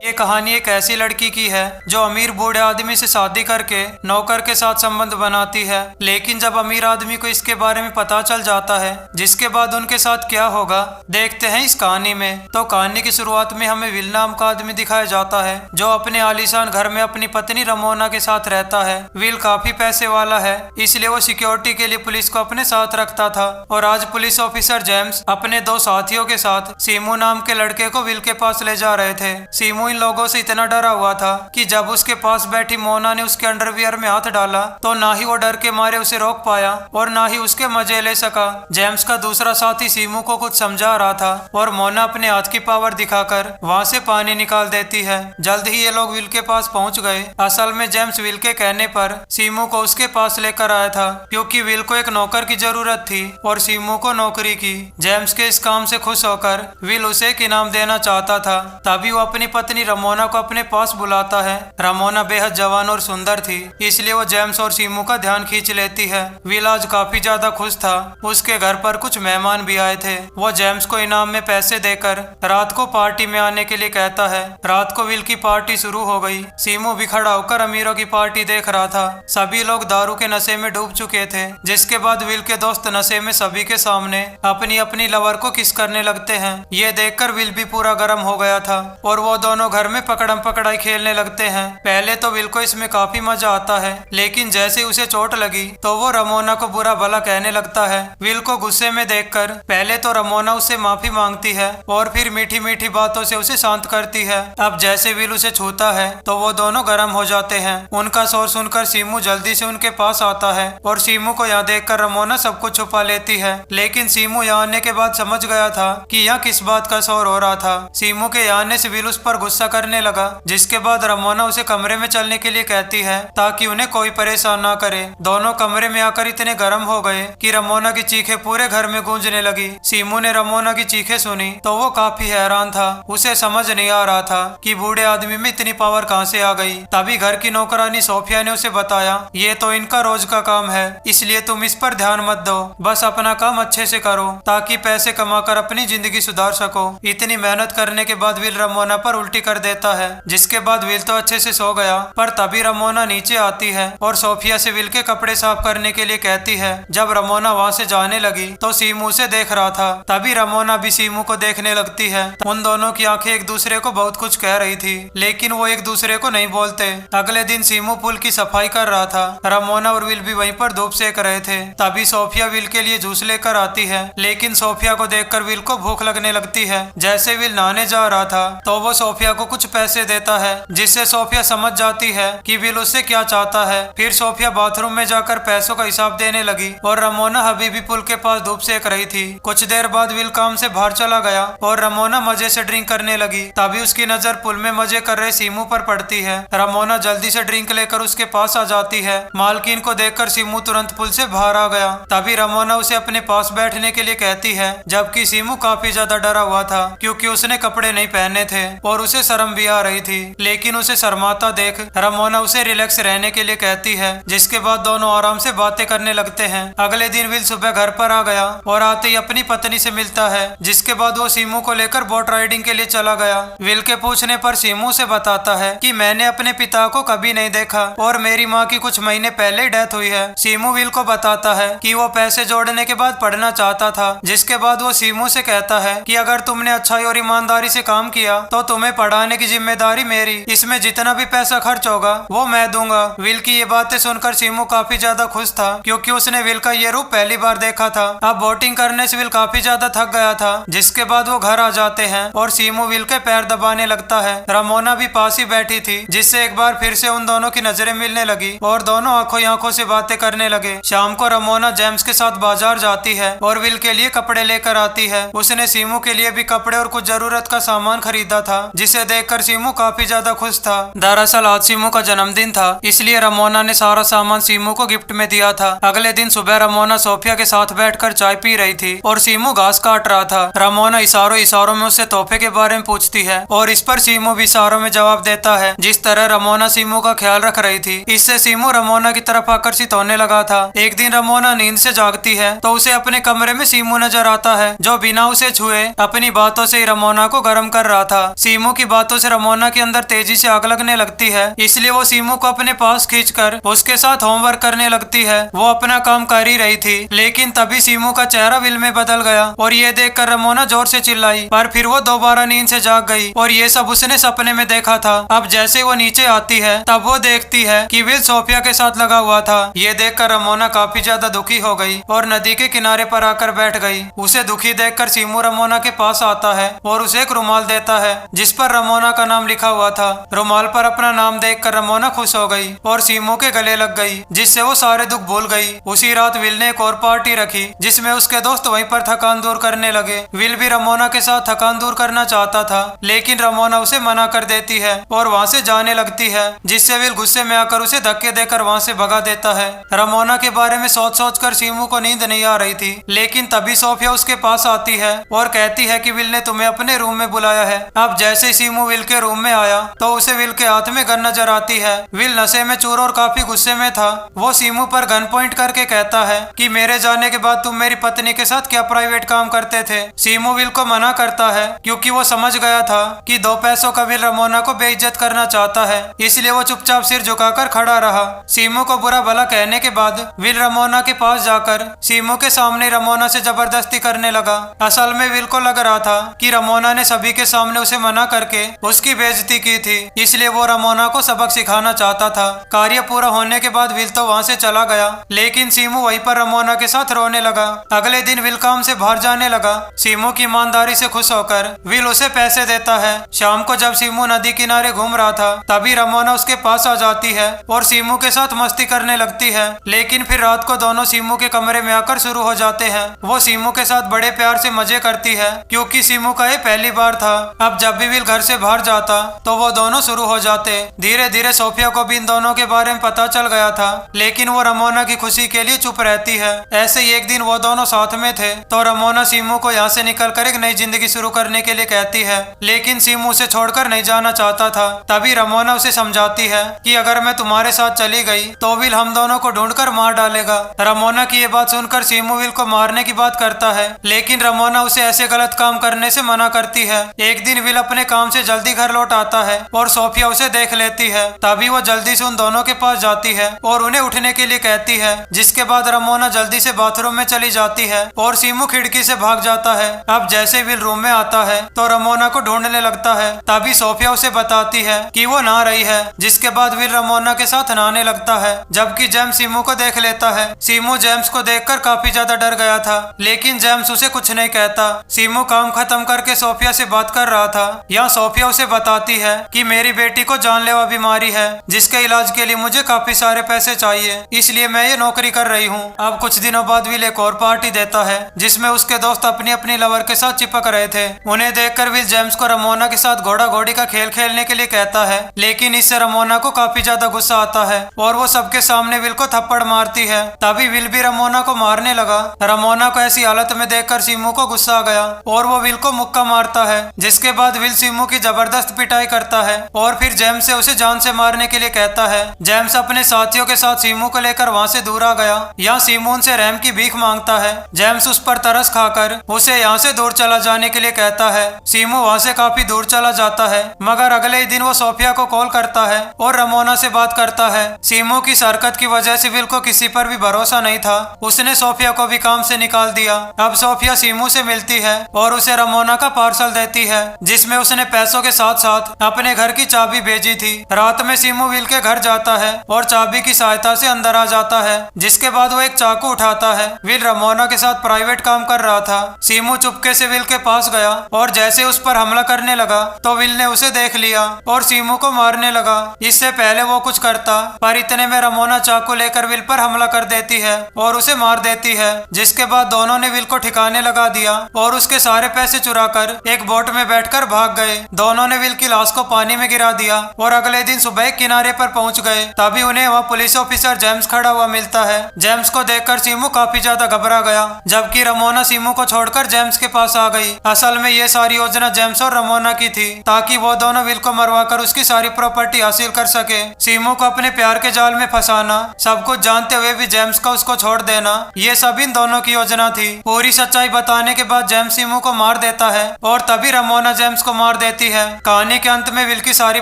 ये कहानी एक ऐसी लड़की की है जो अमीर बूढ़े आदमी से शादी करके नौकर के साथ संबंध बनाती है। लेकिन जब अमीर आदमी को इसके बारे में पता चल जाता है, जिसके बाद उनके साथ क्या होगा देखते हैं इस कहानी में। तो कहानी की शुरुआत में हमें विल नाम का आदमी दिखाया जाता है जो अपने आलीशान घर में अपनी पत्नी रमोना के साथ रहता है। विल काफी पैसे वाला है, इसलिए वो सिक्योरिटी के लिए पुलिस को अपने साथ रखता था। और आज पुलिस ऑफिसर जेम्स अपने दो साथियों के साथ सीमू नाम के लड़के को विल के पास ले जा रहे थे। सीमू इन लोगों से इतना डरा हुआ था कि जब उसके पास बैठी मोना ने उसके अंडरवियर में हाथ डाला तो ना ही वो डर के मारे उसे रोक पाया और ना ही उसके मजे ले सका। जेम्स का दूसरा साथी सीमू को कुछ समझा रहा था और मोना अपने हाथ की पावर दिखाकर वहाँ से पानी निकाल देती है। जल्द ही ये लोग विल के पास पहुँच गए। असल में जेम्स विल के कहने पर सीमू को उसके पास लेकर आया था क्योंकि विल को एक नौकर की जरूरत थी और सीमू को नौकरी की। जेम्स के इस काम से खुश होकर विल उसे एक इनाम देना चाहता था। तभी वो अपनी पत्नी रमोना को अपने पास बुलाता है। रमोना बेहद जवान और सुंदर थी, इसलिए वो जेम्स और सीमू का ध्यान खींच लेती है। विल आज काफी ज्यादा खुश था। उसके घर पर कुछ मेहमान भी आए थे। वो जेम्स को इनाम में पैसे देकर रात को पार्टी में आने के लिए कहता है। रात को विल की पार्टी शुरू हो गई। सीमू भी खड़ा होकर अमीरों की पार्टी देख रहा था। सभी लोग दारू के नशे में डूब चुके थे, जिसके बाद विल के दोस्त नशे में सभी के सामने अपनी अपनी लवर को किस करने लगते हैं। ये देखकर विल भी पूरा गर्म हो गया था और वो दोनों घर में पकड़म पकड़ाई खेलने लगते हैं। पहले तो विल को इसमें काफी मजा आता है, लेकिन जैसे उसे चोट लगी तो वो रमोना को बुरा भला कहने लगता है। विल को गुस्से में देखकर पहले तो रमोना उससे माफी मांगती है और फिर मीठी मीठी बातों से उसे शांत करती है। अब जैसे विल उसे छूता है तो वो दोनों गर्म हो जाते हैं। उनका शोर सुनकर सीमू जल्दी से उनके पास आता है और सीमू को यहाँ देखकर रमोना सब कुछ छुपा लेती है। लेकिन सीमू यहाँ आने के बाद समझ गया था कि यहाँ किस बात का शोर हो रहा था। सीमू के यहाँ आने से विल उस पर गुस्सा करने लगा, जिसके बाद रमोना उसे कमरे में चलने के लिए कहती है ताकि उन्हें कोई परेशान ना करे। दोनों कमरे में आकर इतने गर्म हो गए कि रमोना की चीखें पूरे घर में गूंजने लगी। सीमू ने रमोना की चीखें सुनी तो वो काफी हैरान था। उसे समझ नहीं आ रहा था कि बूढ़े आदमी में इतनी पावर कहाँ से आ गई। तभी घर की नौकरानी सोफिया ने उसे बताया, ये तो इनका रोज का काम है, इसलिए तुम इस पर ध्यान मत दो, बस अपना काम अच्छे से करो ताकि पैसे कमाकर अपनी जिंदगी सुधार सको। इतनी मेहनत करने के बाद विल रमोना पर उल्टी कर देता है, जिसके बाद विल तो अच्छे से सो गया। पर तभी रमोना नीचे आती है और सोफिया से विल के कपड़े साफ करने के लिए कहती है। जब रमोना वहाँ से जाने लगी तो सीमू से देख रहा था। तभी रमोना भी सीमू को देखने लगती है। उन दोनों की आंखें एक दूसरे को बहुत कुछ कह रही थी, लेकिन वो एक दूसरे को नहीं बोलते। अगले दिन सीमू पुल की सफाई कर रहा था। रमोना और विल भी वहीं पर धूप सेक रहे थे। तभी सोफिया विल के लिए जूस लेकर आती है, लेकिन सोफिया को देखकर विल को भूख लगने लगती है। जैसे विल नहाने जा रहा था तो वो सोफिया को कुछ पैसे देता है, जिससे सोफिया समझ जाती है कि विल उससे क्या चाहता है। फिर सोफिया बाथरूम में जाकर पैसों का हिसाब देने लगी और रमोना अभी भी पुल के पास धूप सेक रही थी। कुछ देर बाद विल काम से बाहर चला गया और रमोना मजे से ड्रिंक करने लगी। तभी उसकी नजर पुल में मजे कर रहे सीमू पर पड़ती है। रमोना जल्दी से ड्रिंक लेकर उसके पास आ जाती है। मालकिन को देखकर सीमू तुरंत पुल से बाहर आ गया। तभी रमोना उसे अपने पास बैठने के लिए कहती है, जबकि सीमू काफी ज्यादा डरा हुआ था क्योंकि उसने कपड़े नहीं पहने थे और उसे शर्म भी आ रही थी। लेकिन उसे शर्माता देख रमोना उसे रिलैक्स रहने के लिए कहती है, जिसके बाद दोनों आराम से बातें करने लगते हैं। अगले दिन विल सुबह घर पर आ गया और आते ही अपनी पत्नी से मिलता है, जिसके बाद वो सीमू को लेकर बोट राइडिंग के लिए चला गया। विल के पूछने पर सीमू से बताता है कि मैंने अपने पिता को कभी नहीं देखा और मेरी माँ की कुछ महीने पहले ही डेथ हुई है। सीमू विल को बताता है कि वो पैसे जोड़ने के बाद पढ़ना चाहता था, जिसके बाद वो सीमू से कहता है कि अगर तुमने अच्छाई और ईमानदारी से काम किया तो तुम्हें पढ़ाने की जिम्मेदारी मेरी, इसमें जितना भी पैसा खर्च होगा वो मैं दूंगा। विल की ये बातें सुनकर सीमू काफी ज्यादा खुश था क्योंकि उसने विल का ये रूप पहली बार देखा था। अब बोटिंग करने से विल काफी ज्यादा थक गया था, जिसके बाद वो घर आ जाते हैं और सीमू विल के पैर दबाने लगता है। रमोना भी पास ही बैठी थी, जिससे एक बार फिर से उन दोनों की नजरें मिलने लगी और दोनों आंखों आंखों से बातें करने लगे। शाम को रमोना जेम्स के साथ बाजार जाती है और विल के लिए कपड़े लेकर आती है। उसने सीमू के लिए भी कपड़े और कुछ जरूरत का सामान खरीदा था, जिसे देखकर सीमू काफी ज्यादा खुश था। दरअसल आज सीमू का जन्मदिन था, इसलिए रमोना ने सारा सामान सीमू को गिफ्ट में दिया था। अगले दिन सुबह रमोना सोफिया के साथ बैठकर चाय पी रही थी और सीमू घास काट रहा था। रमोना इशारों इशारों में उससे तोहफे के बारे में पूछती है और इस पर सीमू भी इशारों में जवाब देता है। जिस तरह रमोना सीमू का ख्याल रख रही थी, इससे सीमू रमोना की तरफ आकर्षित होने लगा था। एक दिन रमोना नींद से जागती है तो उसे अपने कमरे में सीमू नजर आता है, जो बिना उसे छुए अपनी बातों से ही रमोना को गर्म कर रहा था। सीमू की बातों से रमोना के अंदर तेजी से आग लगने लगती है, इसलिए वो सीमू को अपने पास खींचकर उसके साथ होमवर्क करने लगती है। वो अपना काम कर ही रही थी, लेकिन तभी सीमू का चेहरा विल में बदल गया और ये देखकर रमोना जोर से चिल्लाई, पर फिर वो दोबारा नींद से जाग गई और ये सब उसने सपने में देखा था। अब जैसे वो नीचे आती है तब वो देखती है कि विल सोफिया के साथ लगा हुआ था। ये देखकर रमोना काफी ज्यादा दुखी हो गई और नदी के किनारे पर आकर बैठ गई। उसे दुखी देखकर सीमू रमोना के पास आता है और उसे एक रुमाल देता है जिस पर रमोना का नाम लिखा हुआ था। रुमाल पर अपना नाम देखकर रमोना खुश हो गई और सीमू के गले लग गई, जिससे वो सारे दुख भूल गई। उसी रात विल ने एक और पार्टी रखी जिसमें उसके दोस्त वहीं पर थकान दूर करने लगे। विल भी रमोना के साथ थकान दूर करना चाहता था, लेकिन रमोना उसे मना कर देती है और वहाँ से जाने लगती है, जिससे विल गुस्से में आकर उसे धक्के देकर वहाँ से भगा देता है। रमोना के बारे में सोच सोच कर सीमू को नींद नहीं आ रही थी, लेकिन तभी सोफिया उसके पास आती है और कहती है कि विल ने तुम्हें अपने रूम में बुलाया है। अब जैसे ही सीमू विल के रूम में आया तो उसे विल के हाथ में गन नजर आती है। विल नशे में चूर और काफी गुस्से में था। वो सीमू पर गन पॉइंट करके कहता है कि मेरे जाने के बाद तुम मेरी पत्नी के साथ क्या प्राइवेट काम करते थे। सीमू विल को मना करता है क्योंकि वो समझ गया था कि 2 पैसों का विल रमोना को बेइज्जत करना चाहता है, इसलिए वो चुपचाप सिर झुकाकर खड़ा रहा। सीमू को बुरा भला कहने के बाद विल रमोना के पास जाकर सीमू के सामने रमोना से जबरदस्ती करने लगा। असल में विल को लग रहा था कि रमोना ने सभी के सामने उसे मना करके उसकी बेइज्जती की थी, इसलिए वो रमोना को सबक सिखाना चाहता था। कार्य पूरा होने के बाद विल तो वहाँ से चला गया, लेकिन सीमू वहीं पर रमोना के साथ रोने लगा। अगले दिन विल काम से बाहर जाने लगा। सीमू की ईमानदारी से खुश होकर विल उसे पैसे देता है। शाम को जब सीमू नदी किनारे घूम रहा था तभी रमोना उसके पास आ जाती है और सीमू के साथ मस्ती करने लगती है, लेकिन फिर रात को दोनों सीमू के कमरे में आकर शुरू हो जाते हैं। वो सीमू के साथ बड़े प्यार से मजे करती है क्योंकि सीमू का ये पहली बार था। अब जब भी विल घर से बाहर जाता तो वो दोनों शुरू हो जाते। धीरे धीरे सोफिया को भी इन दोनों के बारे में पता चल गया था, लेकिन वो रमोना की खुशी के लिए चुप रहती है। ऐसे ही एक दिन वो दोनों साथ में थे तो रमोना सीमू को यहाँ से निकलकर एक नई जिंदगी शुरू करने के लिए कहती है, लेकिन सीमू उसे छोड़कर नहीं जाना चाहता था। तभी रमोना उसे समझाती है कि अगर मैं तुम्हारे साथ चली गई तो विल हम दोनों को ढूंढकर मार डालेगा। रमोना की ये बात सुनकर सीमू विल को मारने की बात करता है, लेकिन रमोना उसे ऐसे गलत काम करने से मना करती है। एक दिन विल अपने काम से जल्दी घर लौट आता है और सोफिया उसे देख लेती है। तभी वो जल्दी से उन दोनों के पास जाती है और उन्हें उठने के लिए कहती है, जिसके बाद रमोना जल्दी से बाथरूम में चली जाती है और सीमू खिड़की से भाग जाता है। अब जैसे विल रूम में आता है तो रमोना को ढूंढने लगता है। तभी सोफिया उसे बताती है कि वो नहा रही है, जिसके बाद विल रमोना के साथ नहाने लगता है, जबकि जेम्स सीमू को देख लेता है। सीमू जेम्स को देखकर काफी ज्यादा डर गया था, लेकिन जेम्स उसे कुछ नहीं कहता। सीमू काम खत्म करके सोफिया से बात कर रहा था। यहाँ सोफिया उसे बताती है कि मेरी बेटी को जानलेवा बीमारी है, जिसके इलाज के लिए मुझे काफी सारे पैसे चाहिए, इसलिए मैं ये नौकरी कर रही हूँ। अब कुछ दिनों बाद विल एक और पार्टी देता है जिसमें उसके दोस्त अपनी अपनी लवर के साथ चिपक रहे थे। उन्हें देखकर विल जेम्स को रमोना के साथ घोड़ा घोड़ी का खेल खेलने के लिए कहता है, लेकिन इससे रमोना को काफी ज्यादा गुस्सा आता है और वो सबके सामने विल को थप्पड़ मारती है। तभी विल भी रमोना को मारने लगा। रमोना को ऐसी हालत में देखकर सीमू को गुस्सा आ गया और वो विल को मुक्का मारता है, जिसके बाद विल सीमू की जबरदस्त पिटाई करता है और फिर जेम्स से उसे जान से मारने के लिए कहता है। जेम्स अपने साथियों के साथ सीमू को लेकर वहाँ से दूर आ गया। यहाँ सीमू उनसे रहम की भीख मांगता है। जेम्स उस पर तरस खाकर उसे यहाँ से दूर चला जाने के लिए कहता है। सीमू वहाँ से काफी दूर चला जाता है, मगर अगले ही दिन वो सोफिया को कॉल करता है और रमोना से बात करता है। सीमू की इस हरकत की वजह से विल को किसी पर भी भरोसा नहीं था। उसने सोफिया को भी काम से निकाल दिया। अब सोफिया सीमू से मिलती है और उसे रमोना का पार्सल देती है, जिसमें उसने पैसों के साथ साथ अपने घर की चाबी भेजी थी। रात में सीमू विल के घर जाता है और चाबी की सहायता से अंदर आ जाता है, जिसके बाद वो एक चाकू उठाता है। विल रमोना के साथ प्राइवेट काम कर रहा था। सीमू चुपके से विल के पास गया और जैसे उस पर हमला करने लगा तो विल ने उसे देख लिया और सीमू को मारने लगा। इससे पहले वो कुछ करता, पर इतने में रमोना चाकू लेकर विल पर हमला कर देती है और उसे मार देती है, जिसके बाद दोनों ने विल को ठिकाने लगा दिया और उसके सारे पैसे चुराकर एक बोट में बैठकर भाग गए। दोनों ने विल की लाश को पानी में गिरा दिया और अगले दिन सुबह किनारे पर पहुंच गए। तभी उन्हें वहाँ पुलिस ऑफिसर जेम्स खड़ा हुआ मिलता है। जेम्स को देखकर सीमू काफी ज्यादा घबरा गया, जबकि रमोना सीमू को छोड़कर जेम्स के पास आ गई। असल में ये सारी योजना जेम्स और रमोना की थी, ताकि वो दोनों विल को मरवाकर उसकी सारी प्रॉपर्टी हासिल कर सके। सीमू को अपने प्यार के जाल में फंसाना, सब कुछ जानते हुए भी जेम्स को उसको छोड़ देना, ये सब इन दोनों की योजना थी। पूरी सच्चाई बताने के बाद जेम्स सीमू को मार देता है और तभी रमोना जेम्स को मार देती देती है। कहानी के अंत में विल की सारी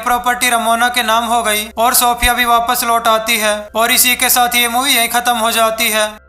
प्रॉपर्टी रमोना के नाम हो गई और सोफिया भी वापस लौट आती है और इसी के साथ ये मूवी यहीं खत्म हो जाती है।